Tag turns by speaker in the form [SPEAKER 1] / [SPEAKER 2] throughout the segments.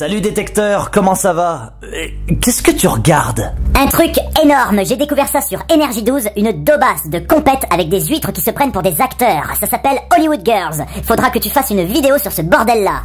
[SPEAKER 1] Salut détecteur, comment ça va? Qu'est-ce que tu regardes?
[SPEAKER 2] Un truc énorme, j'ai découvert ça sur Énergie 12, une daubasse de compète avec des huîtres qui se prennent pour des acteurs. Ça s'appelle Hollywood Girls. Faudra que tu fasses une vidéo sur ce bordel-là.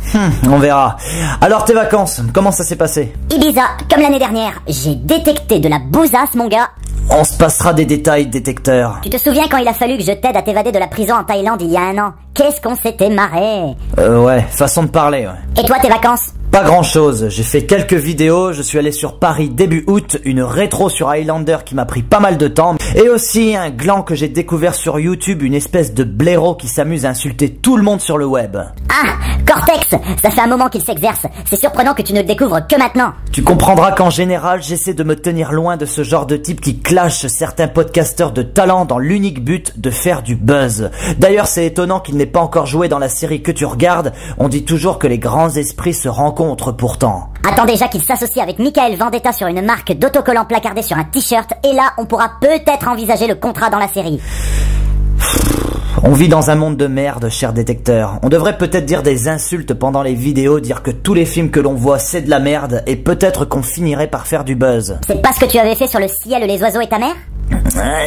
[SPEAKER 1] On verra. Alors tes vacances, comment ça s'est passé?
[SPEAKER 2] Ibiza, comme l'année dernière. J'ai détecté de la bousasse, mon gars.
[SPEAKER 1] On se passera des détails, détecteur.
[SPEAKER 2] Tu te souviens quand il a fallu que je t'aide à t'évader de la prison en Thaïlande il y a un an? Qu'est-ce qu'on s'était marré.
[SPEAKER 1] Ouais, façon de parler, ouais.
[SPEAKER 2] Et toi, tes vacances?
[SPEAKER 1] Pas grand chose, j'ai fait quelques vidéos, je suis allé sur Paris début août, une rétro sur Highlander qui m'a pris pas mal de temps, et aussi un gland que j'ai découvert sur YouTube, une espèce de blaireau qui s'amuse à insulter tout le monde sur le web.
[SPEAKER 2] Ah, Cortex, ça fait un moment qu'il s'exerce, c'est surprenant que tu ne le découvres que maintenant.
[SPEAKER 1] Tu comprendras qu'en général, j'essaie de me tenir loin de ce genre de type qui clash certains podcasteurs de talent dans l'unique but de faire du buzz. D'ailleurs, c'est étonnant qu'il n'ait pas encore joué dans la série que tu regardes, on dit toujours que les grands esprits se rencontrent pourtant.
[SPEAKER 2] Attends déjà qu'il s'associe avec Michael Vendetta sur une marque d'autocollants placardés sur un t-shirt, et là, on pourra peut-être envisager le contrat dans la série.
[SPEAKER 1] On vit dans un monde de merde, cher détecteur. On devrait peut-être dire des insultes pendant les vidéos, dire que tous les films que l'on voit c'est de la merde, et peut-être qu'on finirait par faire du buzz.
[SPEAKER 2] C'est pas ce que tu avais fait sur Le ciel, les oiseaux et ta mère?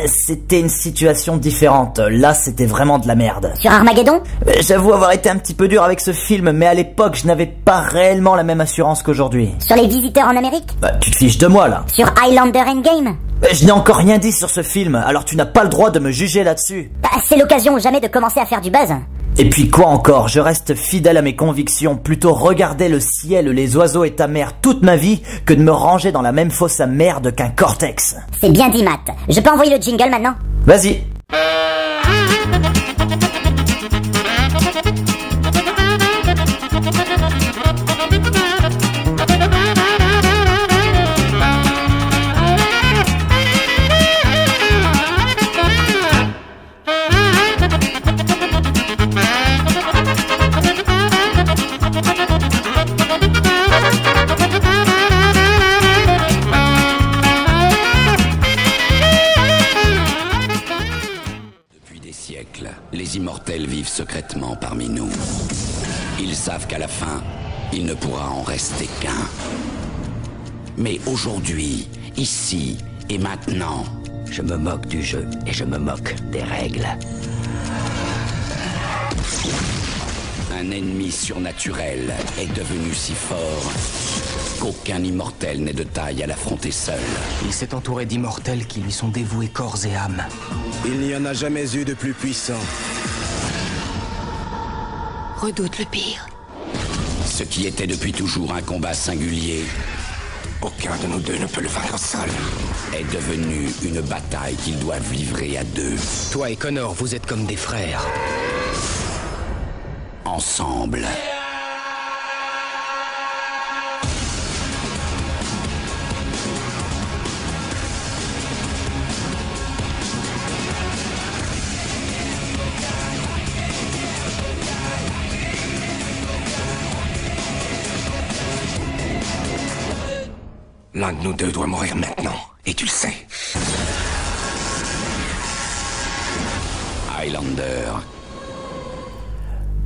[SPEAKER 1] C'était une situation différente. Là, c'était vraiment de la merde.
[SPEAKER 2] Sur Armageddon?
[SPEAKER 1] J'avoue avoir été un petit peu dur avec ce film, mais à l'époque, je n'avais pas réellement la même assurance qu'aujourd'hui.
[SPEAKER 2] Sur Les visiteurs en Amérique?
[SPEAKER 1] Tu te fiches de moi, là.
[SPEAKER 2] Sur Highlander Endgame?
[SPEAKER 1] Je n'ai encore rien dit sur ce film, alors tu n'as pas le droit de me juger là-dessus.
[SPEAKER 2] C'est l'occasion jamais de commencer à faire du buzz.
[SPEAKER 1] Et puis quoi encore, je reste fidèle à mes convictions, plutôt regarder le ciel, les oiseaux et ta mère toute ma vie que de me ranger dans la même fosse à merde qu'un Cortex.
[SPEAKER 2] C'est bien dit, Matt. Je peux envoyer le jingle maintenant?
[SPEAKER 1] Vas-y.
[SPEAKER 3] Les immortels vivent secrètement parmi nous. Ils savent qu'à la fin, il ne pourra en rester qu'un. Mais aujourd'hui, ici et maintenant, je me moque du jeu et je me moque des règles. Un ennemi surnaturel est devenu si fort qu'aucun immortel n'est de taille à l'affronter seul.
[SPEAKER 4] Il s'est entouré d'immortels qui lui sont dévoués corps et âme.
[SPEAKER 5] Il n'y en a jamais eu de plus puissant.
[SPEAKER 6] Redoute le pire.
[SPEAKER 3] Ce qui était depuis toujours un combat singulier,
[SPEAKER 5] Aucun de nous deux ne peut le vaincre seul.
[SPEAKER 3] est devenu une bataille qu'ils doivent livrer à deux,
[SPEAKER 4] Toi et Connor, vous êtes comme des frères.
[SPEAKER 3] ensemble.
[SPEAKER 5] L'un de nous deux doit mourir maintenant, et tu le sais.
[SPEAKER 3] Highlander.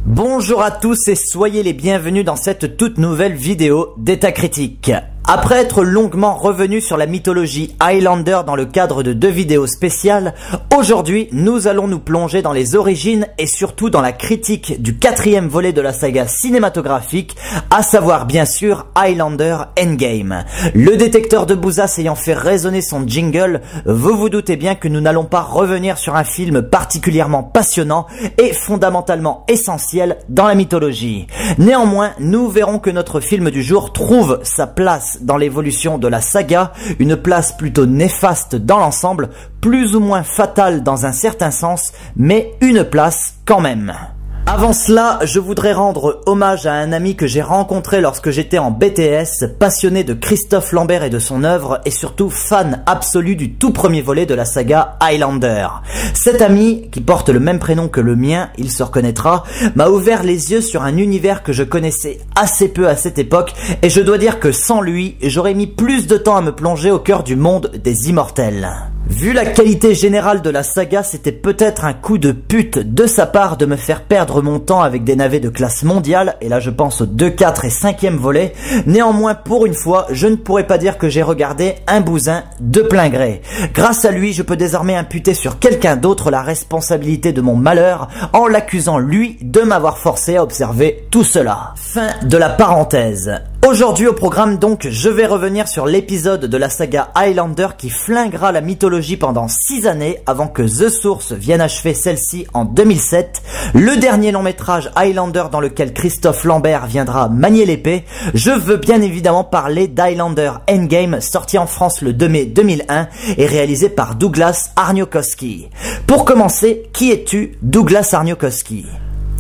[SPEAKER 1] Bonjour à tous et soyez les bienvenus dans cette toute nouvelle vidéo d'État Critique. Après être longuement revenu sur la mythologie Highlander dans le cadre de 2 vidéos spéciales, aujourd'hui nous allons nous plonger dans les origines et surtout dans la critique du 4e volet de la saga cinématographique, à savoir bien sûr Highlander Endgame. Le détecteur de bousasse ayant fait résonner son jingle, vous vous doutez bien que nous n'allons pas revenir sur un film particulièrement passionnant et fondamentalement essentiel dans la mythologie. Néanmoins, nous verrons que notre film du jour trouve sa place dans l'évolution de la saga, une place plutôt néfaste dans l'ensemble, plus ou moins fatale dans un certain sens, mais une place quand même. Avant cela, je voudrais rendre hommage à un ami que j'ai rencontré lorsque j'étais en BTS, passionné de Christophe Lambert et de son œuvre, et surtout fan absolu du tout premier volet de la saga Highlander. Cet ami, qui porte le même prénom que le mien, il se reconnaîtra, m'a ouvert les yeux sur un univers que je connaissais assez peu à cette époque, et je dois dire que sans lui, j'aurais mis plus de temps à me plonger au cœur du monde des immortels. Vu la qualité générale de la saga, c'était peut-être un coup de pute de sa part de me faire perdre mon temps avec des navets de classe mondiale, et là je pense aux 2, 4 et 5e volets. Néanmoins, pour une fois, je ne pourrais pas dire que j'ai regardé un bousin de plein gré. Grâce à lui, je peux désormais imputer sur quelqu'un d'autre la responsabilité de mon malheur, en l'accusant lui de m'avoir forcé à observer tout cela. Fin de la parenthèse. Aujourd'hui au programme donc, je vais revenir sur l'épisode de la saga Highlander qui flinguera la mythologie pendant 6 années avant que The Source vienne achever celle-ci en 2007, le dernier long métrage Highlander dans lequel Christophe Lambert viendra manier l'épée. Je veux bien évidemment parler d'Highlander Endgame, sorti en France le 2 mai 2001 et réalisé par Douglas Arniokoski. Pour commencer, qui es-tu, Douglas Arniokoski ?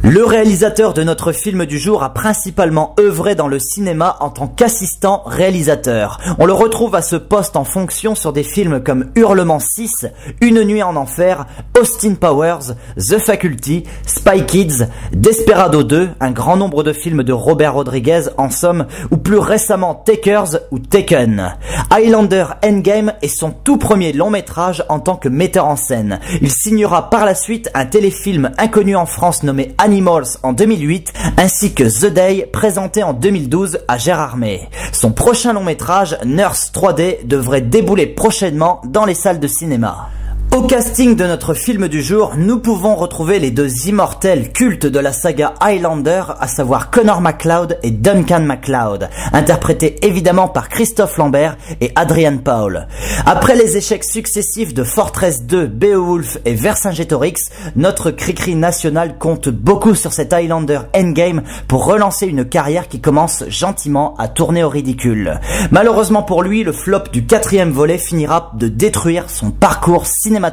[SPEAKER 1] Le réalisateur de notre film du jour a principalement œuvré dans le cinéma en tant qu'assistant réalisateur. On le retrouve à ce poste en fonction sur des films comme Hurlement 6, Une nuit en enfer, Austin Powers, The Faculty, Spy Kids, Desperado 2, un grand nombre de films de Robert Rodriguez en somme, ou plus récemment Takers ou Taken. Highlander Endgame est son tout premier long métrage en tant que metteur en scène. Il signera par la suite un téléfilm inconnu en France nommé Animals en 2008, ainsi que The Day, présenté en 2012 à Gérardmer. Son prochain long métrage, Nurse 3D, devrait débouler prochainement dans les salles de cinéma. Au casting de notre film du jour, nous pouvons retrouver les deux immortels cultes de la saga Highlander, à savoir Connor MacLeod et Duncan MacLeod, interprétés évidemment par Christophe Lambert et Adrian Paul. Après les échecs successifs de Fortress 2, Beowulf et Vercingétorix, notre cri-cri national compte beaucoup sur cet Highlander Endgame pour relancer une carrière qui commence gentiment à tourner au ridicule. Malheureusement pour lui, le flop du 4e volet finira de détruire son parcours cinématographique.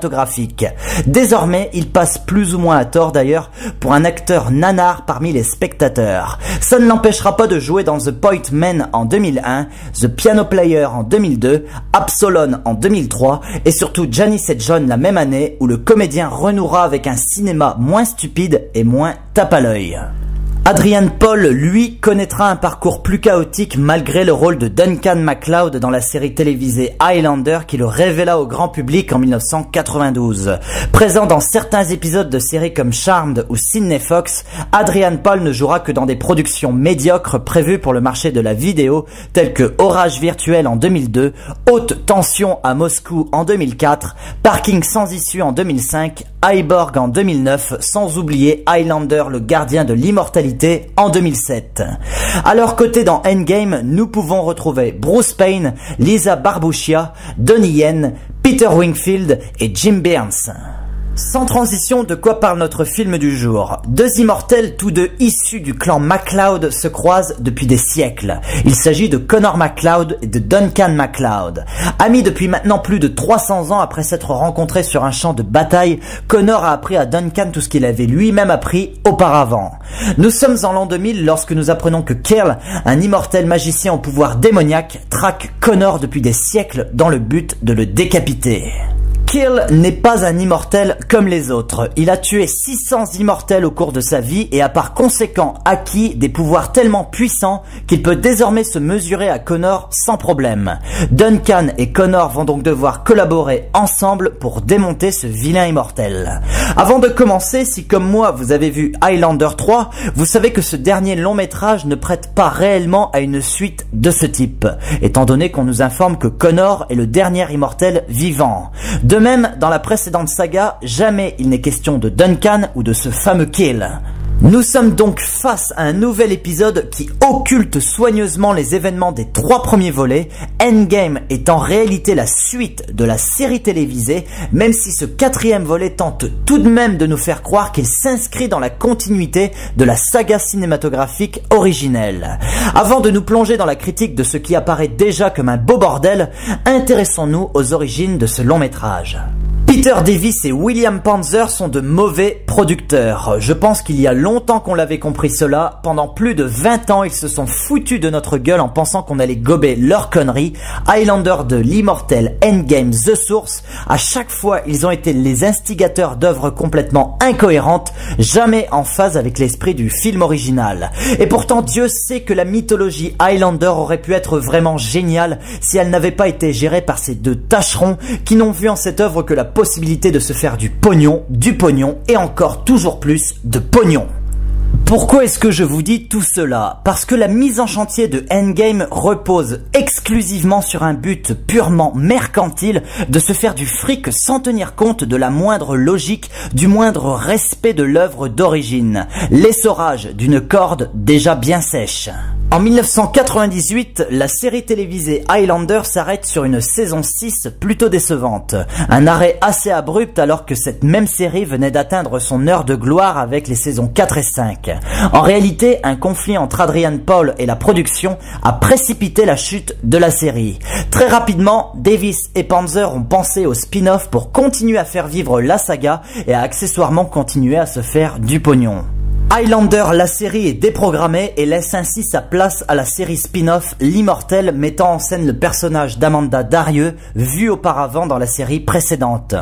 [SPEAKER 1] Désormais, il passe plus ou moins à tort d'ailleurs pour un acteur nanar parmi les spectateurs. Ça ne l'empêchera pas de jouer dans The Point Men en 2001, The Piano Player en 2002, Absalom en 2003 et surtout Janice et John la même année où le comédien renouera avec un cinéma moins stupide et moins tape à l'œil. Adrian Paul, lui, connaîtra un parcours plus chaotique malgré le rôle de Duncan MacLeod dans la série télévisée Highlander qui le révéla au grand public en 1992. Présent dans certains épisodes de séries comme Charmed ou Sydney Fox, Adrian Paul ne jouera que dans des productions médiocres prévues pour le marché de la vidéo telles que Orage virtuel en 2002, Haute tension à Moscou en 2004, Parking sans issue en 2005, Cyborg en 2009, sans oublier Highlander le gardien de l'immortalité en 2007. À leur côté dans Endgame, nous pouvons retrouver Bruce Payne, Lisa Barbuccia, Donnie Yen, Peter Wingfield et Jim Byrnes. Sans transition, de quoi parle notre film du jour? Deux immortels, tous deux issus du clan MacLeod, se croisent depuis des siècles. Il s'agit de Connor MacLeod et de Duncan MacLeod. Amis depuis maintenant plus de 300 ans après s'être rencontrés sur un champ de bataille, Connor a appris à Duncan tout ce qu'il avait lui-même appris auparavant. Nous sommes en l'an 2000 lorsque nous apprenons que Kill, un immortel magicien au pouvoir démoniaque, traque Connor depuis des siècles dans le but de le décapiter. Kill n'est pas un immortel comme les autres. Il a tué 600 immortels au cours de sa vie et a par conséquent acquis des pouvoirs tellement puissants qu'il peut désormais se mesurer à Connor sans problème. Duncan et Connor vont donc devoir collaborer ensemble pour démonter ce vilain immortel. Avant de commencer, si comme moi vous avez vu Highlander 3, vous savez que ce dernier long métrage ne prête pas réellement à une suite de ce type, étant donné qu'on nous informe que Connor est le dernier immortel vivant. De même, dans la précédente saga, jamais il n'est question de Duncan ou de ce fameux Kill. Nous sommes donc face à un nouvel épisode qui occulte soigneusement les événements des 3 premiers volets. Endgame est en réalité la suite de la série télévisée, même si ce 4e volet tente tout de même de nous faire croire qu'il s'inscrit dans la continuité de la saga cinématographique originelle. Avant de nous plonger dans la critique de ce qui apparaît déjà comme un beau bordel, intéressons-nous aux origines de ce long métrage. Peter Davis et William Panzer sont de mauvais producteurs. Je pense qu'il y a longtemps qu'on l'avait compris cela. Pendant plus de 20 ans, ils se sont foutus de notre gueule en pensant qu'on allait gober leurs conneries. Highlander 2, l'Immortel, Endgame, The Source. À chaque fois, ils ont été les instigateurs d'œuvres complètement incohérentes, jamais en phase avec l'esprit du film original. Et pourtant, Dieu sait que la mythologie Highlander aurait pu être vraiment géniale si elle n'avait pas été gérée par ces deux tâcherons qui n'ont vu en cette œuvre que la possibilité de se faire du pognon et encore toujours plus de pognon. Pourquoi est-ce que je vous dis tout cela? Parce que la mise en chantier de Endgame repose exclusivement sur un but purement mercantile de se faire du fric sans tenir compte de la moindre logique, du moindre respect de l'œuvre d'origine. L'essorage d'une corde déjà bien sèche. En 1998, la série télévisée Highlander s'arrête sur une saison 6 plutôt décevante. Un arrêt assez abrupt alors que cette même série venait d'atteindre son heure de gloire avec les saisons 4 et 5. En réalité, un conflit entre Adrian Paul et la production a précipité la chute de la série. Très rapidement, Davis et Panzer ont pensé au spin-off pour continuer à faire vivre la saga et à accessoirement continuer à se faire du pognon. Highlander, la série, est déprogrammée et laisse ainsi sa place à la série spin-off L'Immortel, mettant en scène le personnage d'Amanda Darrieux, vu auparavant dans la série précédente.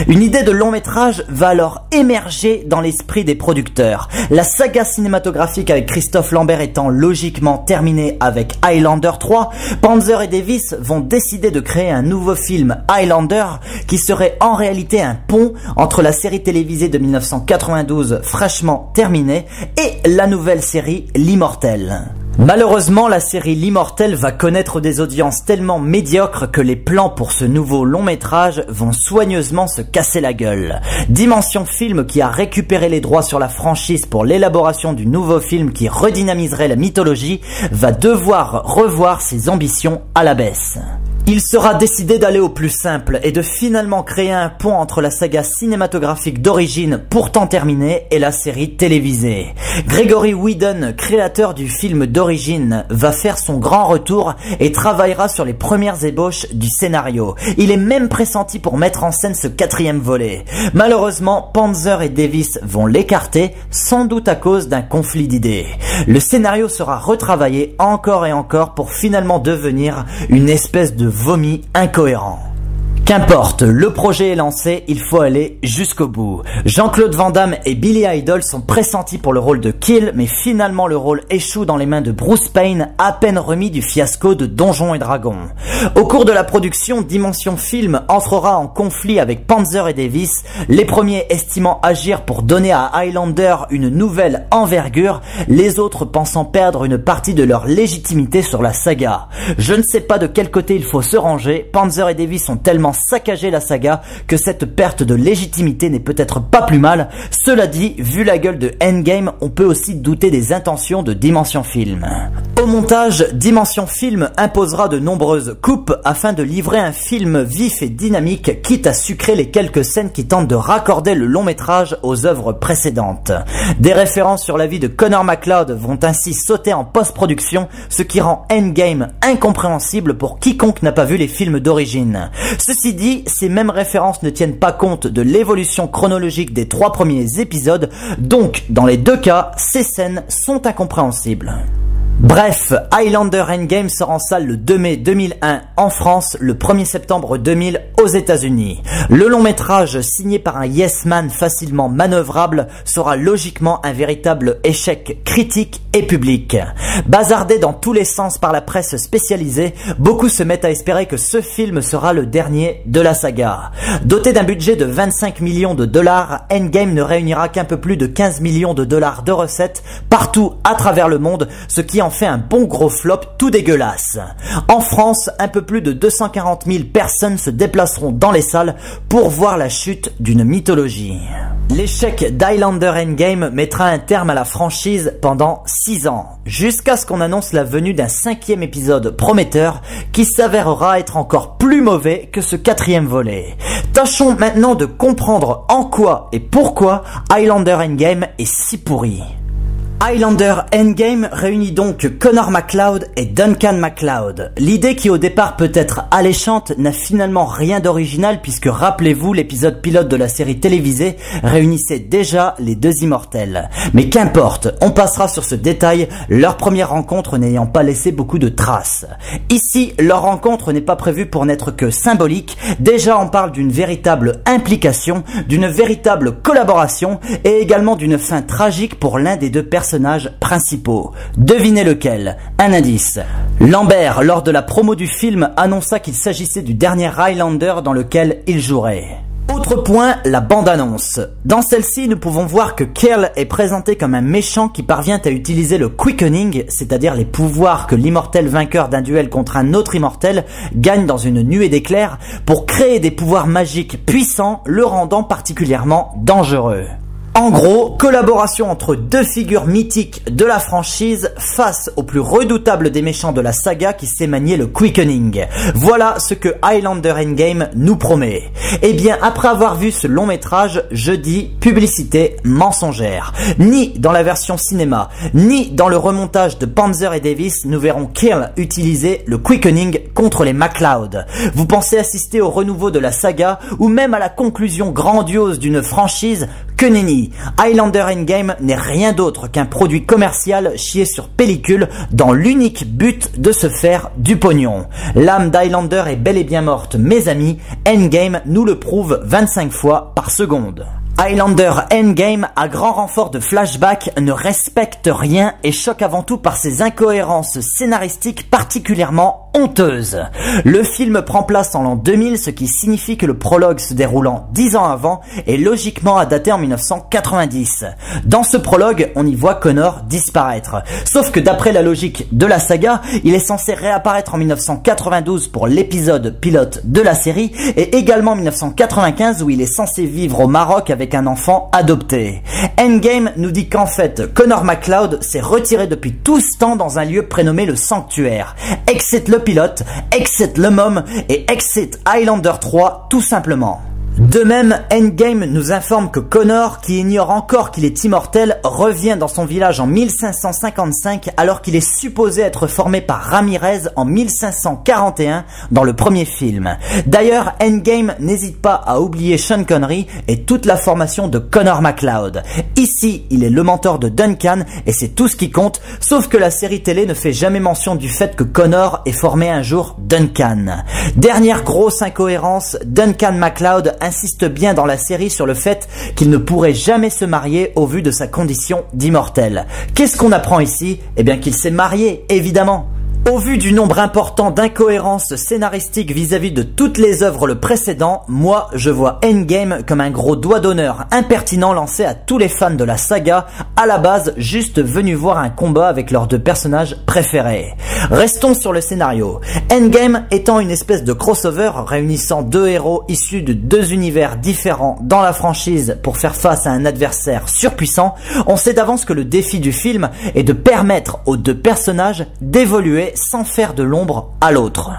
[SPEAKER 1] Une idée de long métrage va alors émerger dans l'esprit des producteurs. La saga cinématographique avec Christophe Lambert étant logiquement terminée avec Highlander 3, Panzer et Davis vont décider de créer un nouveau film Highlander qui serait en réalité un pont entre la série télévisée de 1992 fraîchement terminée et la nouvelle série L'Immortel. Malheureusement, la série L'Immortel va connaître des audiences tellement médiocres que les plans pour ce nouveau long métrage vont soigneusement se casser la gueule. Dimension Film, qui a récupéré les droits sur la franchise pour l'élaboration du nouveau film qui redynamiserait la mythologie, va devoir revoir ses ambitions à la baisse. Il sera décidé d'aller au plus simple et de finalement créer un pont entre la saga cinématographique d'origine pourtant terminée et la série télévisée. Gregory Whedon, créateur du film d'origine, va faire son grand retour et travaillera sur les premières ébauches du scénario. Il est même pressenti pour mettre en scène ce 4e volet. Malheureusement, Panzer et Davis vont l'écarter, sans doute à cause d'un conflit d'idées. Le scénario sera retravaillé encore et encore pour finalement devenir une espèce de vomi incohérent. Qu'importe, le projet est lancé, il faut aller jusqu'au bout. Jean-Claude Van Damme et Billy Idol sont pressentis pour le rôle de Kill, mais finalement le rôle échoue dans les mains de Bruce Payne, à peine remis du fiasco de Donjons et Dragons. Au cours de la production, Dimension Film entrera en conflit avec Panzer et Davis, les premiers estimant agir pour donner à Highlander une nouvelle envergure, les autres pensant perdre une partie de leur légitimité sur la saga. Je ne sais pas de quel côté il faut se ranger, Panzer et Davis ont tellement saccager la saga que cette perte de légitimité n'est peut-être pas plus mal. Cela dit, vu la gueule de Endgame, on peut aussi douter des intentions de Dimension Film. Au montage, Dimension Film imposera de nombreuses coupes afin de livrer un film vif et dynamique, quitte à sucrer les quelques scènes qui tentent de raccorder le long métrage aux œuvres précédentes. Des références sur la vie de Connor MacLeod vont ainsi sauter en post-production, ce qui rend Endgame incompréhensible pour quiconque n'a pas vu les films d'origine. Ceci dit, ces mêmes références ne tiennent pas compte de l'évolution chronologique des 3 premiers épisodes, donc dans les deux cas, ces scènes sont incompréhensibles. Bref, Highlander Endgame sort en salle le 2 mai 2001 en France, le 1er septembre 2000 aux États-Unis. Le long métrage, signé par un yes man facilement manœuvrable, sera logiquement un véritable échec critique et public. Bazardé dans tous les sens par la presse spécialisée, beaucoup se mettent à espérer que ce film sera le dernier de la saga. Doté d'un budget de 25 millions de dollars, Endgame ne réunira qu'un peu plus de 15 millions de dollars de recettes partout à travers le monde, ce qui en fait un bon gros flop tout dégueulasse. En France, un peu plus de 240 000 personnes se déplaceront dans les salles pour voir la chute d'une mythologie. L'échec d'Highlander Endgame mettra un terme à la franchise pendant 6 ans, jusqu'à ce qu'on annonce la venue d'un 5e épisode prometteur qui s'avérera être encore plus mauvais que ce 4e volet. Tâchons maintenant de comprendre en quoi et pourquoi Highlander Endgame est si pourri. Highlander Endgame réunit donc Connor MacLeod et Duncan MacLeod. L'idée qui au départ peut être alléchante n'a finalement rien d'original puisque rappelez-vous l'épisode pilote de la série télévisée réunissait déjà les deux immortels. Mais qu'importe, on passera sur ce détail, leur première rencontre n'ayant pas laissé beaucoup de traces. Ici, leur rencontre n'est pas prévue pour n'être que symbolique, déjà on parle d'une véritable implication, d'une véritable collaboration et également d'une fin tragique pour l'un des deux personnages principaux. Devinez lequel? Un indice. Lambert, lors de la promo du film, annonça qu'il s'agissait du dernier Highlander dans lequel il jouerait. Autre point, la bande-annonce. Dans celle-ci, nous pouvons voir que Kyle est présenté comme un méchant qui parvient à utiliser le quickening, c'est-à-dire les pouvoirs que l'immortel vainqueur d'un duel contre un autre immortel gagne dans une nuée d'éclairs pour créer des pouvoirs magiques puissants, le rendant particulièrement dangereux. En gros, collaboration entre deux figures mythiques de la franchise face au plus redoutable des méchants de la saga qui sait manier le quickening. Voilà ce que Highlander Endgame nous promet. Eh bien, après avoir vu ce long métrage, je dis publicité mensongère. Ni dans la version cinéma, ni dans le remontage de Panzer et Davis, nous verrons Kyle utiliser le quickening contre les MacLeod. Vous pensez assister au renouveau de la saga ou même à la conclusion grandiose d'une franchise? Que nenni, Highlander Endgame n'est rien d'autre qu'un produit commercial chié sur pellicule dans l'unique but de se faire du pognon. L'âme d'Highlander est bel et bien morte, mes amis, Endgame nous le prouve 25 fois par seconde. Highlander Endgame, à grand renfort de flashback, ne respecte rien et choque avant tout par ses incohérences scénaristiques particulièrement honteuses. Le film prend place en l'an 2000, ce qui signifie que le prologue se déroulant 10 ans avant est logiquement à dater en 1990. Dans ce prologue, on y voit Connor disparaître. Sauf que d'après la logique de la saga, il est censé réapparaître en 1992 pour l'épisode pilote de la série et également en 1995 où il est censé vivre au Maroc avec un enfant adopté. Endgame nous dit qu'en fait, Connor MacLeod s'est retiré depuis tout ce temps dans un lieu prénommé le Sanctuaire. Exit le pilote, exit le môme et exit Highlander 3 tout simplement. De même, Endgame nous informe que Connor, qui ignore encore qu'il est immortel, revient dans son village en 1555 alors qu'il est supposé être formé par Ramirez en 1541 dans le premier film. D'ailleurs, Endgame n'hésite pas à oublier Sean Connery et toute la formation de Connor MacLeod. Ici, il est le mentor de Duncan et c'est tout ce qui compte, sauf que la série télé ne fait jamais mention du fait que Connor ait formé un jour Duncan. Dernière grosse incohérence, Duncan MacLeod insiste bien dans la série sur le fait qu'il ne pourrait jamais se marier au vu de sa condition d'immortel. Qu'est-ce qu'on apprend ici? Eh bien qu'il s'est marié, évidemment. Au vu du nombre important d'incohérences scénaristiques vis-à-vis de toutes les œuvres le précédent, moi je vois Endgame comme un gros doigt d'honneur impertinent lancé à tous les fans de la saga, à la base juste venus voir un combat avec leurs deux personnages préférés. Restons sur le scénario. Endgame étant une espèce de crossover réunissant deux héros issus de deux univers différents dans la franchise pour faire face à un adversaire surpuissant, on sait d'avance que le défi du film est de permettre aux deux personnages d'évoluer sans faire de l'ombre à l'autre.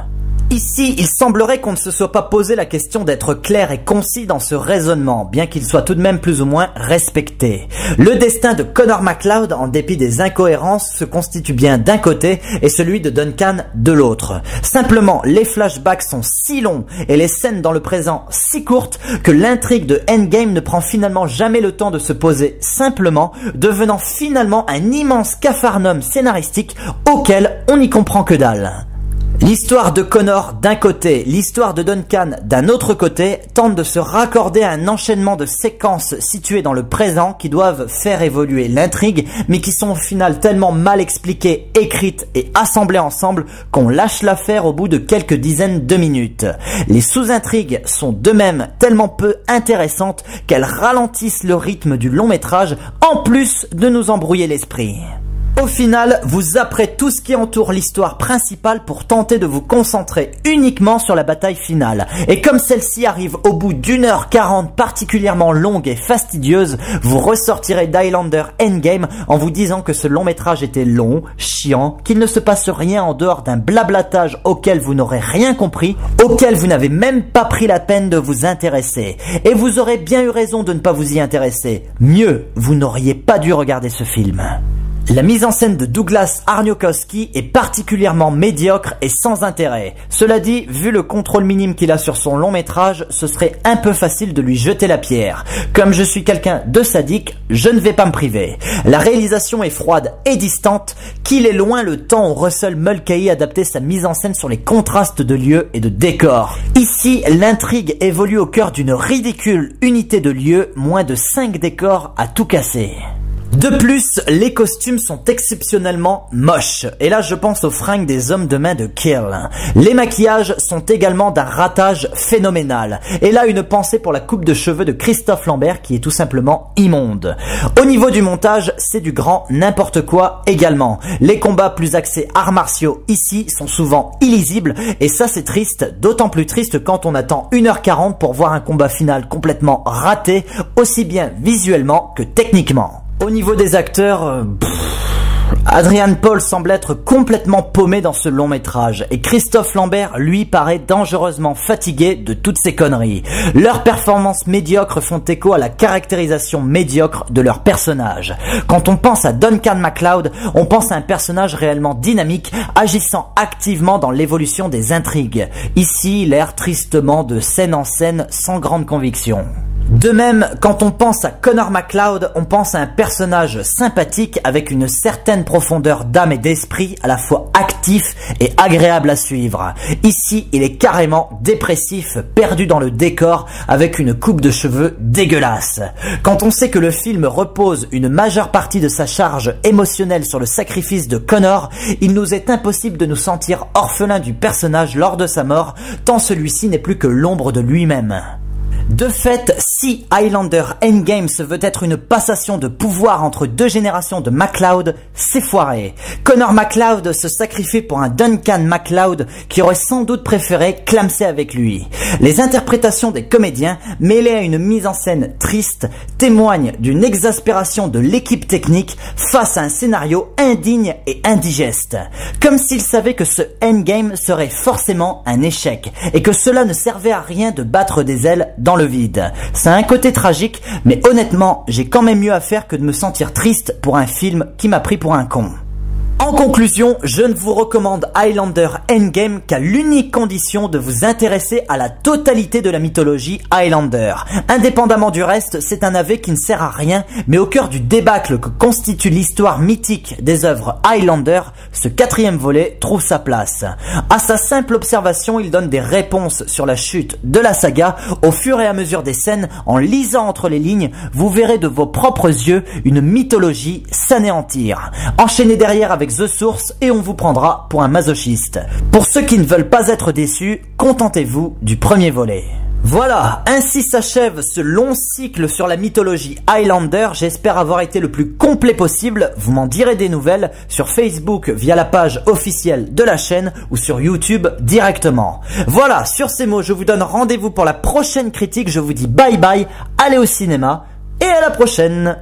[SPEAKER 1] Ici, il semblerait qu'on ne se soit pas posé la question d'être clair et concis dans ce raisonnement, bien qu'il soit tout de même plus ou moins respecté. Le destin de Connor MacLeod, en dépit des incohérences, se constitue bien d'un côté et celui de Duncan de l'autre. Simplement, les flashbacks sont si longs et les scènes dans le présent si courtes que l'intrigue de Endgame ne prend finalement jamais le temps de se poser simplement, devenant finalement un immense capharnaüm scénaristique auquel on n'y comprend que dalle. L'histoire de Connor d'un côté, l'histoire de Duncan d'un autre côté tente de se raccorder à un enchaînement de séquences situées dans le présent qui doivent faire évoluer l'intrigue mais qui sont au final tellement mal expliquées, écrites et assemblées ensemble qu'on lâche l'affaire au bout de quelques dizaines de minutes. Les sous-intrigues sont de même tellement peu intéressantes qu'elles ralentissent le rythme du long métrage en plus de nous embrouiller l'esprit. Au final, vous zappez tout ce qui entoure l'histoire principale pour tenter de vous concentrer uniquement sur la bataille finale. Et comme celle-ci arrive au bout d'1h40 particulièrement longue et fastidieuse, vous ressortirez d'Highlander Endgame en vous disant que ce long métrage était long, chiant, qu'il ne se passe rien en dehors d'un blablatage auquel vous n'aurez rien compris, auquel vous n'avez même pas pris la peine de vous intéresser. Et vous aurez bien eu raison de ne pas vous y intéresser. Mieux, vous n'auriez pas dû regarder ce film. La mise en scène de Douglas Arniokoski est particulièrement médiocre et sans intérêt. Cela dit, vu le contrôle minime qu'il a sur son long métrage, ce serait un peu facile de lui jeter la pierre. Comme je suis quelqu'un de sadique, je ne vais pas me priver. La réalisation est froide et distante, qu'il est loin le temps où Russell Mulcahy adaptait sa mise en scène sur les contrastes de lieux et de décors. Ici, l'intrigue évolue au cœur d'une ridicule unité de lieux, moins de 5 décors à tout casser. De plus, les costumes sont exceptionnellement moches. Et là, je pense aux fringues des hommes de main de Kill. Les maquillages sont également d'un ratage phénoménal. Et là, une pensée pour la coupe de cheveux de Christophe Lambert qui est tout simplement immonde. Au niveau du montage, c'est du grand n'importe quoi également. Les combats plus axés arts martiaux ici sont souvent illisibles. Et ça, c'est triste. D'autant plus triste quand on attend 1h40 pour voir un combat final complètement raté, aussi bien visuellement que techniquement. Au niveau des acteurs, Adrian Paul semble être complètement paumé dans ce long métrage et Christophe Lambert, lui, paraît dangereusement fatigué de toutes ces conneries. Leurs performances médiocres font écho à la caractérisation médiocre de leurs personnages. Quand on pense à Duncan MacLeod, on pense à un personnage réellement dynamique, agissant activement dans l'évolution des intrigues. Ici, il erre tristement de scène en scène sans grande conviction. De même, quand on pense à Connor MacLeod, on pense à un personnage sympathique avec une certaine profondeur d'âme et d'esprit, à la fois actif et agréable à suivre. Ici, il est carrément dépressif, perdu dans le décor, avec une coupe de cheveux dégueulasse. Quand on sait que le film repose une majeure partie de sa charge émotionnelle sur le sacrifice de Connor, il nous est impossible de nous sentir orphelins du personnage lors de sa mort, tant celui-ci n'est plus que l'ombre de lui-même. De fait, si Highlander Endgame se veut être une passation de pouvoir entre deux générations de MacLeod, c'est foiré. Connor MacLeod se sacrifie pour un Duncan MacLeod qui aurait sans doute préféré clamser avec lui. Les interprétations des comédiens, mêlées à une mise en scène triste, témoignent d'une exaspération de l'équipe technique face à un scénario indigne et indigeste. Comme s'ils savaient que ce Endgame serait forcément un échec, et que cela ne servait à rien de battre des ailes dans le vide. Ça a un côté tragique, mais honnêtement, j'ai quand même mieux à faire que de me sentir triste pour un film qui m'a pris pour un con. En conclusion, je ne vous recommande Highlander Endgame qu'à l'unique condition de vous intéresser à la totalité de la mythologie Highlander. Indépendamment du reste, c'est un navet qui ne sert à rien, mais au cœur du débâcle que constitue l'histoire mythique des œuvres Highlander, ce 4e volet trouve sa place. À sa simple observation, il donne des réponses sur la chute de la saga. Au fur et à mesure des scènes, en lisant entre les lignes, vous verrez de vos propres yeux une mythologie s'anéantir. Enchaînez derrière avec The Source et on vous prendra pour un masochiste. Pour ceux qui ne veulent pas être déçus, contentez-vous du premier volet. Voilà, ainsi s'achève ce long cycle sur la mythologie Highlander. J'espère avoir été le plus complet possible. Vous m'en direz des nouvelles sur Facebook via la page officielle de la chaîne ou sur YouTube directement. Voilà, sur ces mots, je vous donne rendez-vous pour la prochaine critique. Je vous dis bye bye, allez au cinéma et à la prochaine.